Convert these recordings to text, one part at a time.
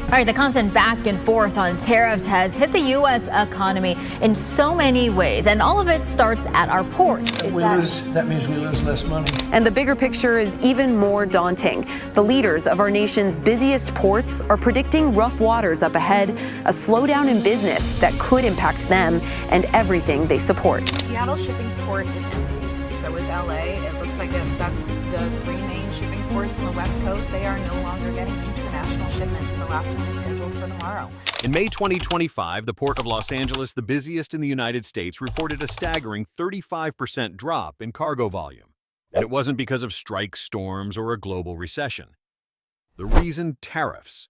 All right, the constant back and forth on tariffs has hit the U.S. economy in so many ways, and all of it starts at our ports. That means we lose less money. And the bigger picture is even more daunting. The leaders of our nation's busiest ports are predicting rough waters up ahead, a slowdown in business that could impact them and everything they support. Seattle shipping port is empty. So is L.A. It looks like that's the three main shipping ports on the West Coast. They are no longer getting international shipments. The last one is scheduled for tomorrow. In May 2025, the Port of Los Angeles, the busiest in the United States, reported a staggering 35% drop in cargo volume. And it wasn't because of strike storms or a global recession. The reason: tariffs.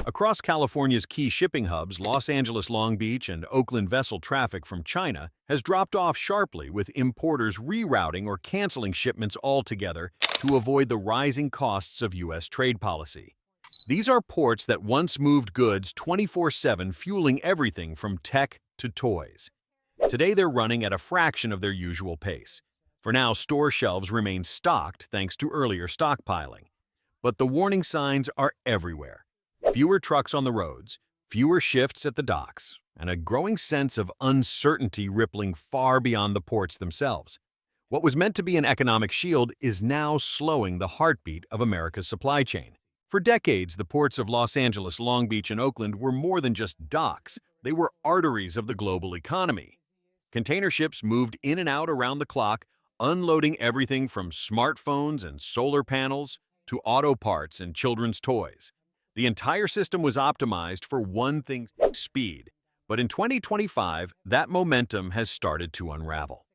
Across California's key shipping hubs, Los Angeles, Long Beach, and Oakland, vessel traffic from China has dropped off sharply, with importers rerouting or canceling shipments altogether to avoid the rising costs of U.S. trade policy. These are ports that once moved goods 24/7, fueling everything from tech to toys. Today they're running at a fraction of their usual pace. For now, store shelves remain stocked thanks to earlier stockpiling. But the warning signs are everywhere. Fewer trucks on the roads, fewer shifts at the docks, and a growing sense of uncertainty rippling far beyond the ports themselves. What was meant to be an economic shield is now slowing the heartbeat of America's supply chain. For decades, the ports of Los Angeles, Long Beach, and Oakland were more than just docks. They were arteries of the global economy. Container ships moved in and out around the clock, unloading everything from smartphones and solar panels to auto parts and children's toys. The entire system was optimized for one thing: speed. But in 2025, that momentum has started to unravel.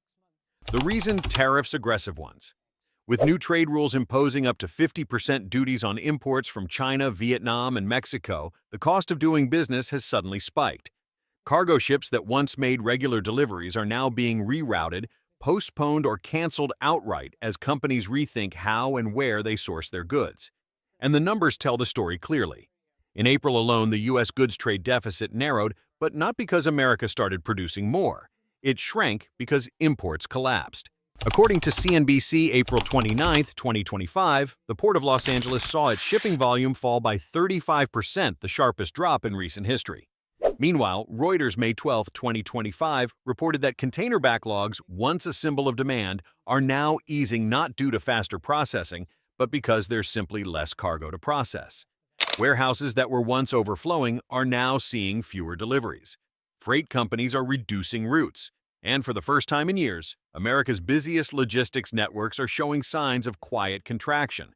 The reason: tariffs, aggressive ones. With new trade rules imposing up to 50% duties on imports from China, Vietnam, and Mexico, the cost of doing business has suddenly spiked. Cargo ships that once made regular deliveries are now being rerouted, postponed, or canceled outright as companies rethink how and where they source their goods. And the numbers tell the story clearly. In April alone, the U.S. goods trade deficit narrowed, but not because America started producing more. It shrank because imports collapsed. According to CNBC, April 29, 2025, the Port of Los Angeles saw its shipping volume fall by 35%, the sharpest drop in recent history. Meanwhile, Reuters, May 12, 2025, reported that container backlogs, once a symbol of demand, are now easing, not due to faster processing, but because there's simply less cargo to process. Warehouses that were once overflowing are now seeing fewer deliveries. Freight companies are reducing routes. And for the first time in years, America's busiest logistics networks are showing signs of quiet contraction.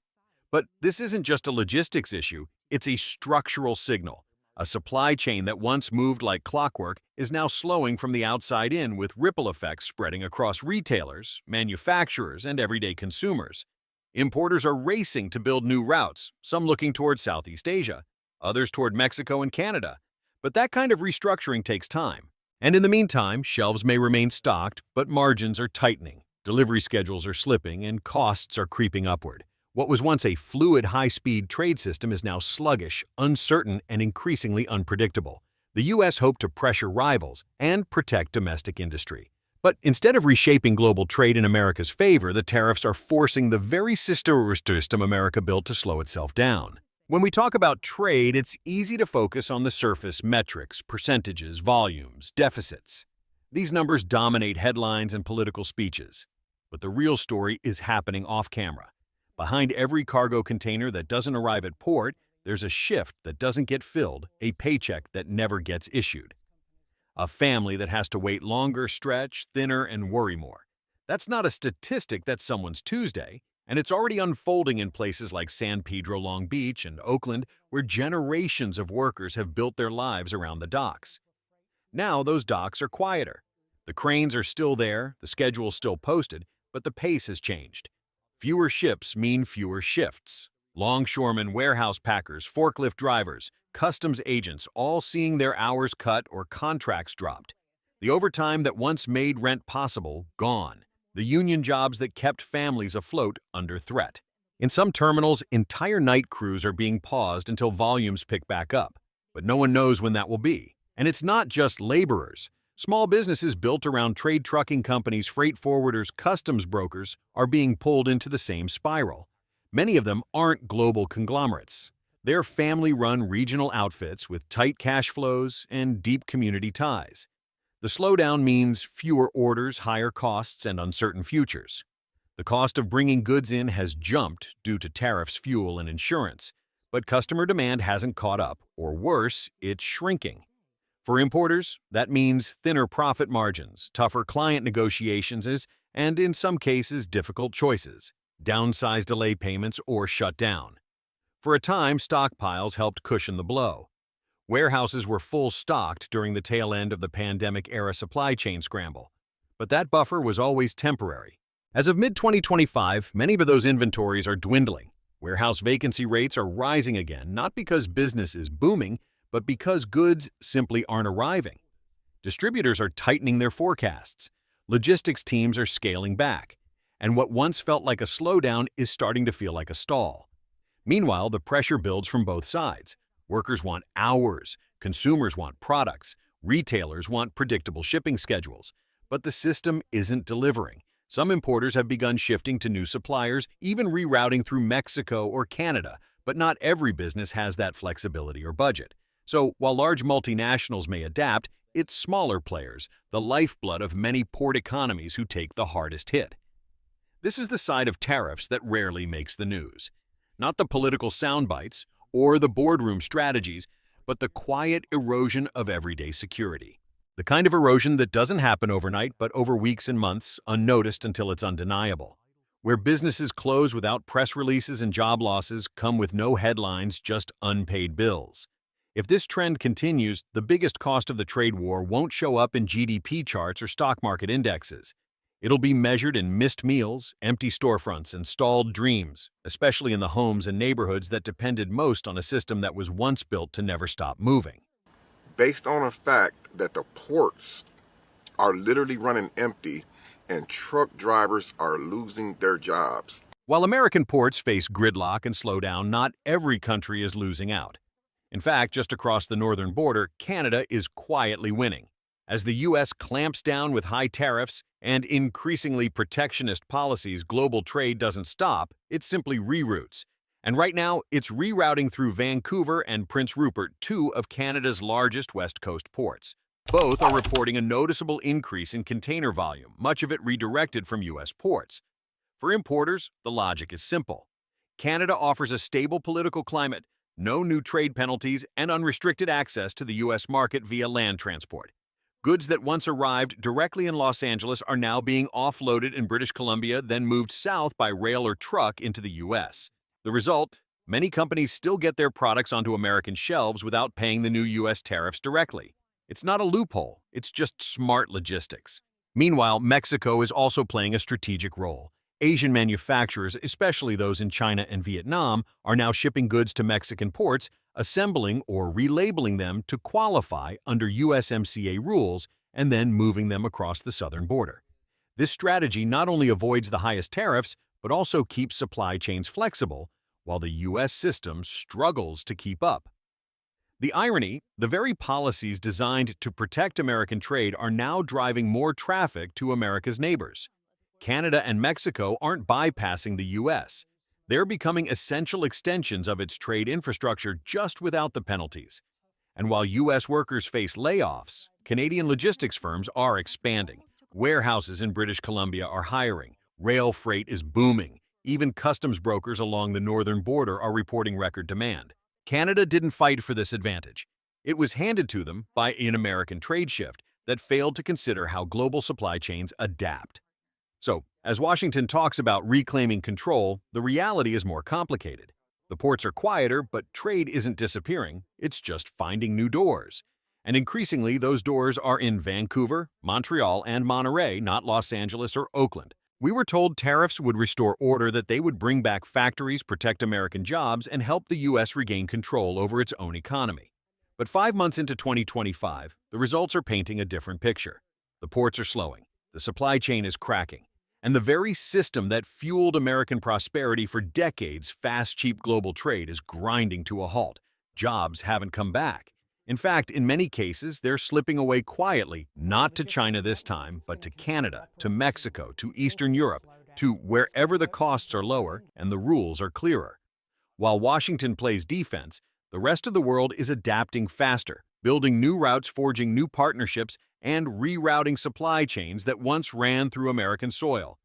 But this isn't just a logistics issue, it's a structural signal. A supply chain that once moved like clockwork is now slowing from the outside in, with ripple effects spreading across retailers, manufacturers, and everyday consumers. Importers are racing to build new routes, some looking toward Southeast Asia, others toward Mexico and Canada. But that kind of restructuring takes time. And in the meantime, shelves may remain stocked, but margins are tightening, delivery schedules are slipping, and costs are creeping upward. What was once a fluid, high-speed trade system is now sluggish, uncertain, and increasingly unpredictable. The U.S. hoped to pressure rivals and protect domestic industry. But instead of reshaping global trade in America's favor, the tariffs are forcing the very system America built to slow itself down. When we talk about trade, it's easy to focus on the surface metrics, percentages, volumes, deficits. These numbers dominate headlines and political speeches. But the real story is happening off-camera. Behind every cargo container that doesn't arrive at port, there's a shift that doesn't get filled, a paycheck that never gets issued. A family that has to wait longer, stretch thinner, and worry more. That's not a statistic, that's someone's Tuesday, and it's already unfolding in places like San Pedro Long Beach and Oakland, where generations of workers have built their lives around the docks. Now those docks are quieter. The cranes are still there, the schedule's still posted, but the pace has changed. Fewer ships mean fewer shifts. Longshoremen, warehouse packers, forklift drivers, customs agents, all seeing their hours cut or contracts dropped. The overtime that once made rent possible, gone. The union jobs that kept families afloat, under threat. In some terminals, entire night crews are being paused until volumes pick back up. But no one knows when that will be. And it's not just laborers. Small businesses built around trade trucking companies, freight forwarders, customs brokers are being pulled into the same spiral. Many of them aren't global conglomerates. They're family-run regional outfits with tight cash flows and deep community ties. The slowdown means fewer orders, higher costs, and uncertain futures. The cost of bringing goods in has jumped due to tariffs, fuel, and insurance, but customer demand hasn't caught up, or worse, it's shrinking. For importers, that means thinner profit margins, tougher client negotiations, and in some cases, difficult choices, downsize delay payments, or shut down. For a time, stockpiles helped cushion the blow. Warehouses were full-stocked during the tail end of the pandemic-era supply chain scramble, but that buffer was always temporary. As of mid-2025, many of those inventories are dwindling. Warehouse vacancy rates are rising again, not because business is booming, but because goods simply aren't arriving. Distributors are tightening their forecasts. Logistics teams are scaling back. And what once felt like a slowdown is starting to feel like a stall. Meanwhile, the pressure builds from both sides. Workers want hours, consumers want products, retailers want predictable shipping schedules. But the system isn't delivering. Some importers have begun shifting to new suppliers, even rerouting through Mexico or Canada, but not every business has that flexibility or budget. So, while large multinationals may adapt, it's smaller players, the lifeblood of many port economies, who take the hardest hit. This is the side of tariffs that rarely makes the news. Not the political sound bites or the boardroom strategies, but the quiet erosion of everyday security. The kind of erosion that doesn't happen overnight, but over weeks and months, unnoticed until it's undeniable. Where businesses close without press releases and job losses come with no headlines, just unpaid bills. If this trend continues, the biggest cost of the trade war won't show up in GDP charts or stock market indexes. It'll be measured in missed meals, empty storefronts, and stalled dreams, especially in the homes and neighborhoods that depended most on a system that was once built to never stop moving. Based on the fact that the ports are literally running empty and truck drivers are losing their jobs. While American ports face gridlock and slowdown, not every country is losing out. In fact, just across the northern border, Canada is quietly winning. As the U.S. clamps down with high tariffs and increasingly protectionist policies, global trade doesn't stop, it simply reroutes. And right now, it's rerouting through Vancouver and Prince Rupert, two of Canada's largest West Coast ports. Both are reporting a noticeable increase in container volume, much of it redirected from U.S. ports. For importers, the logic is simple. Canada offers a stable political climate, no new trade penalties, and unrestricted access to the U.S. market via land transport. Goods that once arrived directly in Los Angeles are now being offloaded in British Columbia, then moved south by rail or truck into the U.S. The result? Many companies still get their products onto American shelves without paying the new U.S. tariffs directly. It's not a loophole, it's just smart logistics. Meanwhile, Mexico is also playing a strategic role. Asian manufacturers, especially those in China and Vietnam, are now shipping goods to Mexican ports, assembling or relabeling them to qualify under USMCA rules, and then moving them across the southern border. This strategy not only avoids the highest tariffs, but also keeps supply chains flexible, while the U.S. system struggles to keep up. The irony, the very policies designed to protect American trade are now driving more traffic to America's neighbors. Canada and Mexico aren't bypassing the U.S. They're becoming essential extensions of its trade infrastructure just without the penalties. And while U.S. workers face layoffs, Canadian logistics firms are expanding. Warehouses in British Columbia are hiring. Rail freight is booming. Even customs brokers along the northern border are reporting record demand. Canada didn't fight for this advantage. It was handed to them by an American trade shift that failed to consider how global supply chains adapt. So, as Washington talks about reclaiming control, the reality is more complicated. The ports are quieter, but trade isn't disappearing, it's just finding new doors. And increasingly, those doors are in Vancouver, Montreal, and Monterey, not Los Angeles or Oakland. We were told tariffs would restore order, that they would bring back factories, protect American jobs, and help the U.S. regain control over its own economy. But 5 months into 2025, the results are painting a different picture. The ports are slowing, the supply chain is cracking, and the very system that fueled American prosperity for decades, fast, cheap global trade, is grinding to a halt. Jobs haven't come back. In fact, in many cases, they're slipping away quietly, not to China this time, but to Canada, to Mexico, to Eastern Europe, to wherever the costs are lower and the rules are clearer. While Washington plays defense, the rest of the world is adapting faster, building new routes, forging new partnerships, and rerouting supply chains that once ran through American soil.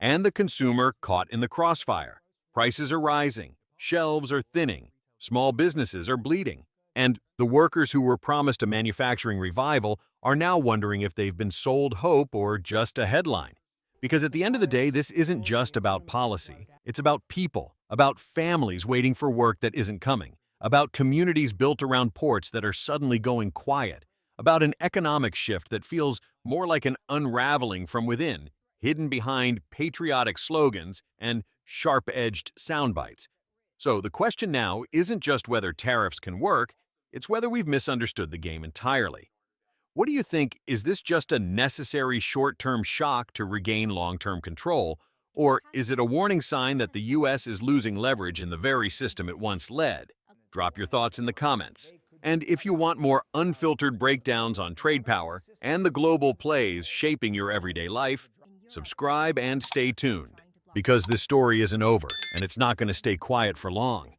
And the consumer caught in the crossfire. Prices are rising, shelves are thinning, small businesses are bleeding, and the workers who were promised a manufacturing revival are now wondering if they've been sold hope or just a headline. Because at the end of the day, this isn't just about policy. It's about people, about families waiting for work that isn't coming, about communities built around ports that are suddenly going quiet, about an economic shift that feels more like an unraveling from within, hidden behind patriotic slogans and sharp-edged sound bites. So the question now isn't just whether tariffs can work, it's whether we've misunderstood the game entirely. What do you think? Is this just a necessary short-term shock to regain long-term control, or is it a warning sign that the U.S. is losing leverage in the very system it once led? Drop your thoughts in the comments. And if you want more unfiltered breakdowns on trade power and the global plays shaping your everyday life, subscribe and stay tuned. Because this story isn't over, and it's not going to stay quiet for long.